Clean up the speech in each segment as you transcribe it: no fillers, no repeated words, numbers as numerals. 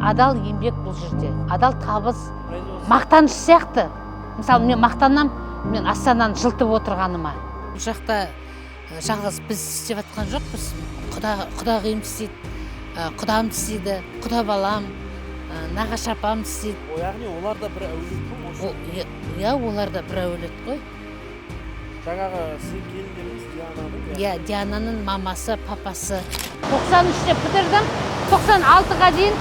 адал еңбек бұл жерде, адал табыс, мақтаныш сияқты. Мысалы, мен мақтанам, мен Астананы жылтып отырғаныма. Бұл жақта жалғыз біз істеп жатқан жоқпыз. Құдағиым істейді, құдам істейді, құда балам, нағашы апам істейді. Яғни олар да бір әулет қой? Иә, олар да бір әулет қой. Жаңағы сіздің келіндеріңіз Диананың? Иә, Диананың мамасы, папасы. 93-те бітірдім, 96-ға дейін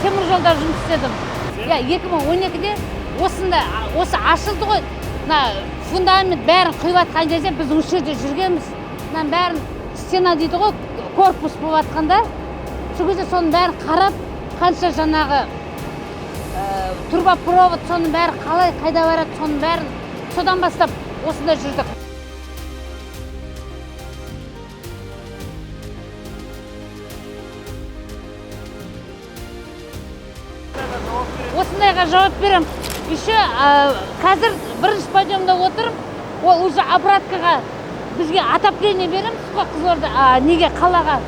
темір жолда жұмыс істедім. Иә, 2012-де осы ашылды ғой. Фундамент бәрін құйып атқан кезде біз осы жерде жүргенбіз. Бәрін стена дейді ғой, корпус болып атқанда. Сол кезде соның бәрін қарап, қанша жаңағы турбопровод, соның бәрі қалай, қайда барады, соның бәрін содан бастап осында жүрдік. Осындайға жауап берем. Еще қазір бірінші подъемда отырып, ол уже обраткаға бізге отопление береміз қой Қызылорда, неге қалаға.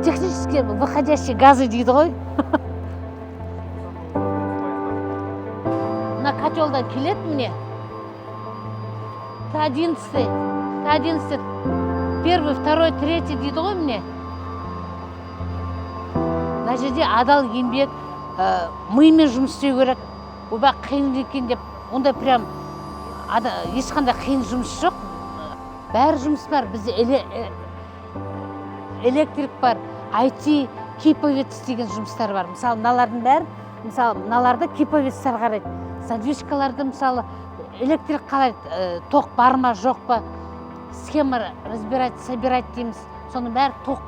Технически выходящие газы дейді ғой. Мына котелдан келеді міне. Т11, первый, второй, третий дейді ғой міне. Мына жерде адал еңбек, мимен жұмыс істеу керек. Оба қиын екен деп, онда прям ешқандай қиын жұмыс жоқ. Бәрі жұмыс бар, бізде электрик бар, IT, киповец деген жұмыстар бар. Мысалы, мыналардың бәрі, мысалы, мыналарды киповецтер қарайды. Задвижкаларды, мысалы, электрик қарайды, тоқ бар ма, жоқ па, схема разбирать, собирать дейміз. Соның бәрі тоқ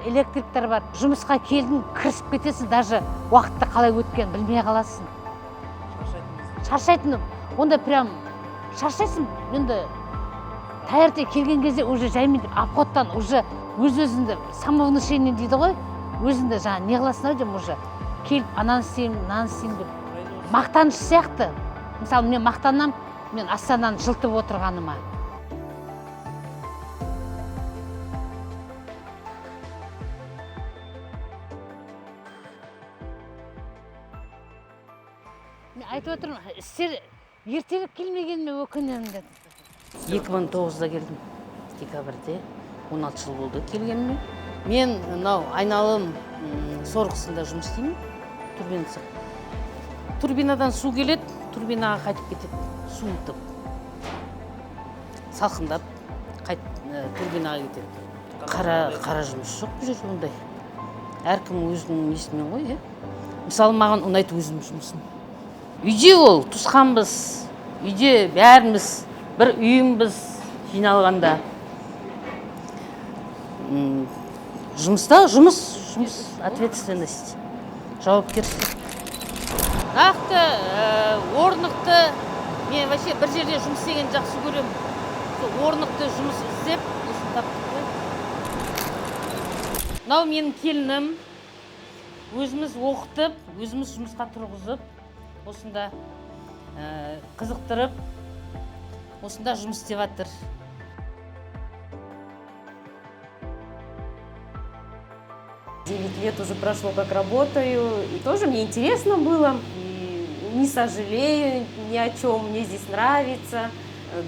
электриктер бар. Жұмысқа келдің, кірісіп кетесің, даже уақытта қалай өткен білмей қаласың. Шаршайтын, онда прям шаршайсың, енді таңертең келген кезде уже жаймен обходтан уже өз-өзіңді самовнушение дейді ғой, өзіңді жаңа не қыласың деп уже келіп ананы істеймін, мынаны істеймін деп. Мақтаныш сияқты. Мысалы, мен мақтанам, мен Астананы жылтып отырғаныма. Мен айтып отырмын, істер ертелік келмегеніме өкінемін деді. 2009-да келдім, декабрьде. 16 жыл болды келгеніме. Мен айналым сорғысында жұмыс істеймін, турбинасы. Турбинадан су келеді, турбинаға қайтып кетеді, су ұтып. Салқындап, турбинаға кетеді. Қара жұмыс жоқ бұл жерде ондай. Әркім өзінің несімен ғой, мысалы, маған ұнайды өзім жұмысым. Үйде ол, туысқанбыз, үйде бәріміз, бір үйімбіз жиналғанда. Жұмыста, жұмыс, ответственность, жауапкершілік. Нақты, орнықты, мен вообще бір жерде жұмыс істеген жақсы көрем. Орнықты жұмыс істеп, осыны таптық қой. Мынау менің келінім, өзіміз оқытып, өзіміз жұмысқа тұрғызып, осында қызықтырып, осында жұмыс істеп жатыр. 9 лет уже прошло, как работаю, и тоже мне интересно было, и не сожалею ни о чем, мне здесь нравится.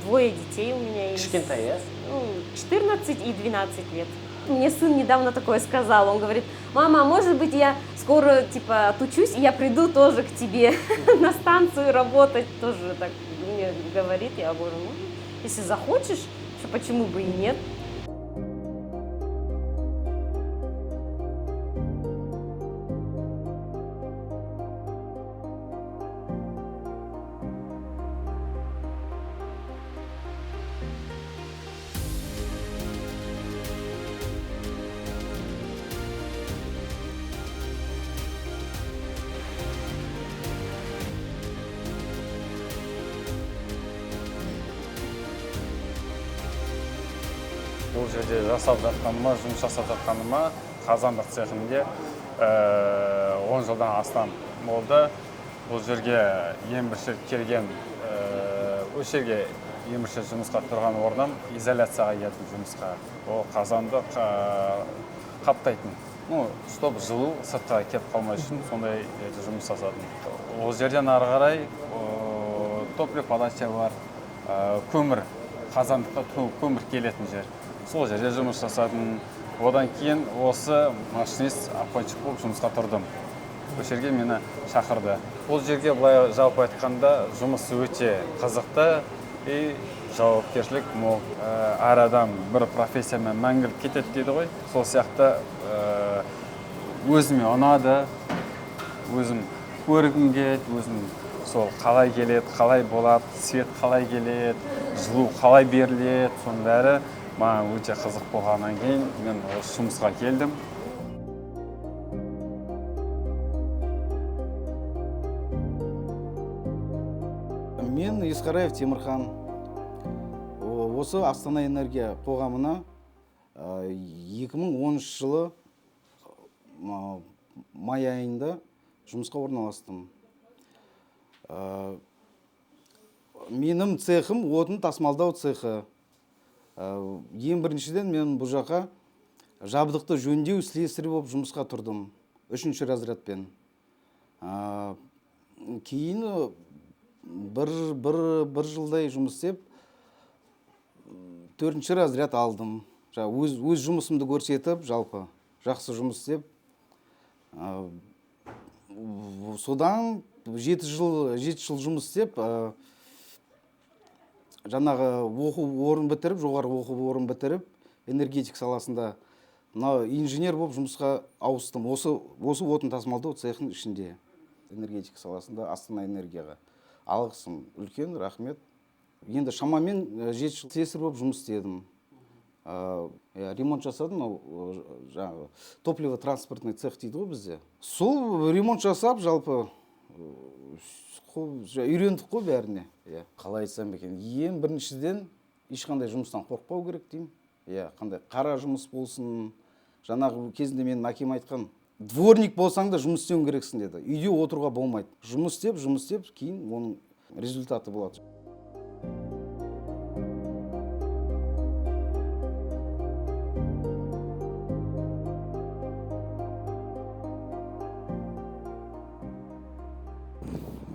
2 детей у меня есть. 14 и 12 лет. Мне сын недавно такое сказал, он говорит: мама, может быть, я скоро типа отучусь, и я приду тоже к тебе на станцию работать, тоже так мне говорит. Я говорю, ну, если захочешь, почему бы и нет. бұл жерде жұмыс жасап жатқаныма қазандық цехінде 10 жылдан астам болды. Бұл жерге ең бірінші келген, осы жерге ең бірінші жұмысқа тұрған орным изоляцияға келдім жұмысқа. Ол қазандық қаптайтын. Чтоб жылу сыртқа кетіп қалмай үшін сондай жұмыс жасадым. Ол жерден ары қарай топлив подача бар, көмір, қазандыққа көмір келетін жер. Сол жерде жұмыс жасадым. Одан кейін осы машинист аппончик болып жұмысқа тұрдым. Бұл жерге мені шақырды. Бұл жерге былай жалпы айтқанда жұмысы өте қызықты и жауапкершілік мол. Әр адам бір профессиямен мәңгілік кетеді дейді ғой. Сол сияқты өзіме ұнады, өзім көргім келеді, өзім сол қалай келеді, қалай болады, свет қалай келеді, жылу қалай беріледі, соның бәрі маған өте қызық болғаннан кейін мен осы жұмысқа келдім. Мен Исқараев Темірхан. Осы Астана энергия қоғамына 2010 жылы май айында жұмысқа орналастым. Менің цехым отын тасымалдау цехы. Ең біріншіден мен бұл жаққа жабдықты жөндеу слесарі болып жұмысқа тұрдым. 3-ші разрядпен. Кейін бір жылдай жұмыс істеп, 4-ші разряд алдым. Өз жұмысымды көрсетіп, жалпы жақсы жұмыс істеп. Содан 7 жыл жұмыс істеп, жаңағы оқу орын бітіріп, жоғары оқу орын бітіріп, энергетик саласында инженер болып жұмысқа ауыстым. Осы отын тасымалдау цехының ішінде, энергетик саласында Астана энергияға. Алғысым үлкен, рахмет. Енді шамамен 7 жыл слесарь болып жұмыс істедім. Ремонт жасадым, топливо-транспортный цех дейді ғой бізде. Сол ремонт жасап, жалпы үйрендік қой бәріне. Қалай айтсам екен, ең біріншіден ешқандай жұмыстан қорықпау керек деймін. Қандай қара жұмыс болсын, жаңағы кезінде менің әкем айтқан, дворник болсаң да жұмыс істеуің керексің деді. Үйде отыруға болмайды. Жұмыс істеп, кейін оның результаты болады.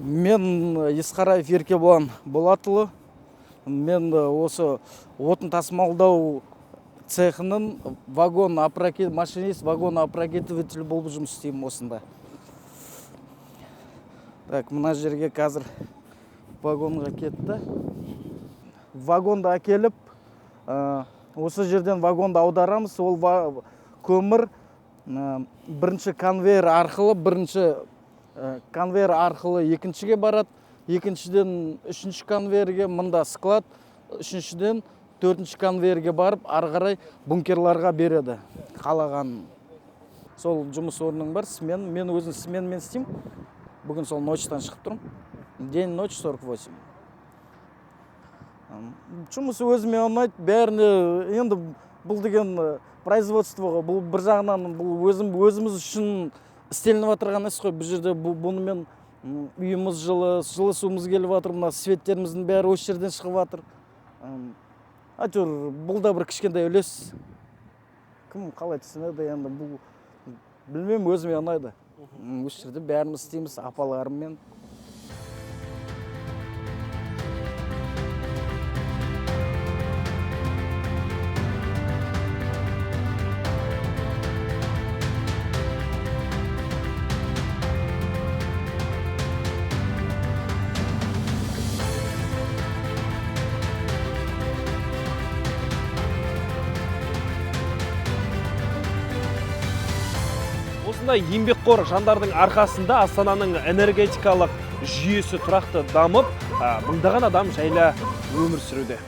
Мен Исқараев Еркебұлан Болатұлы. Мен осы отын тасымалдау цехының машинист, вагон опрокидыватель болып жұмыс істеймін осында. Так, мына жерге қазір вагонға кетті. Вагонды әкеліп, осы жерден вагонды аударамыз. Ол көмір бірінші конвейер арқылы екіншіге барады. Екіншіден үшінші конвейерге, мында склад, үшіншіден төртінші конвейерге барып, ары қарай бункерларға береді. Қалаған сол жұмыс орның бар, смен. Мен өзім сменмен істеймін. Бүгін сол ночтан шығып тұрмын. День-ночь 48. Жұмысы өзіме ұнайды. Бәріне енді бұл деген производствоға, бұл бір жағынан бұл өзіміз үшін істелініп отырған емес қой. Бұл жерде бұнымен үйіміз жылы суымыз келіп жатыр, мына светтеріміздің бәрі осы жерден шығып жатыр. Әйтеуір бұл да бір кішкентай үлес. Кім қалай түсінеді енді, бұл білмеймін, өзіме ұнайды. Осы жерде бәріміз істейміз апаларыммен. Осындай еңбекқор жандардың арқасында Астананың энергетикалық жүйесі тұрақты дамып, мыңдаған адам жайлы өмір сүруде.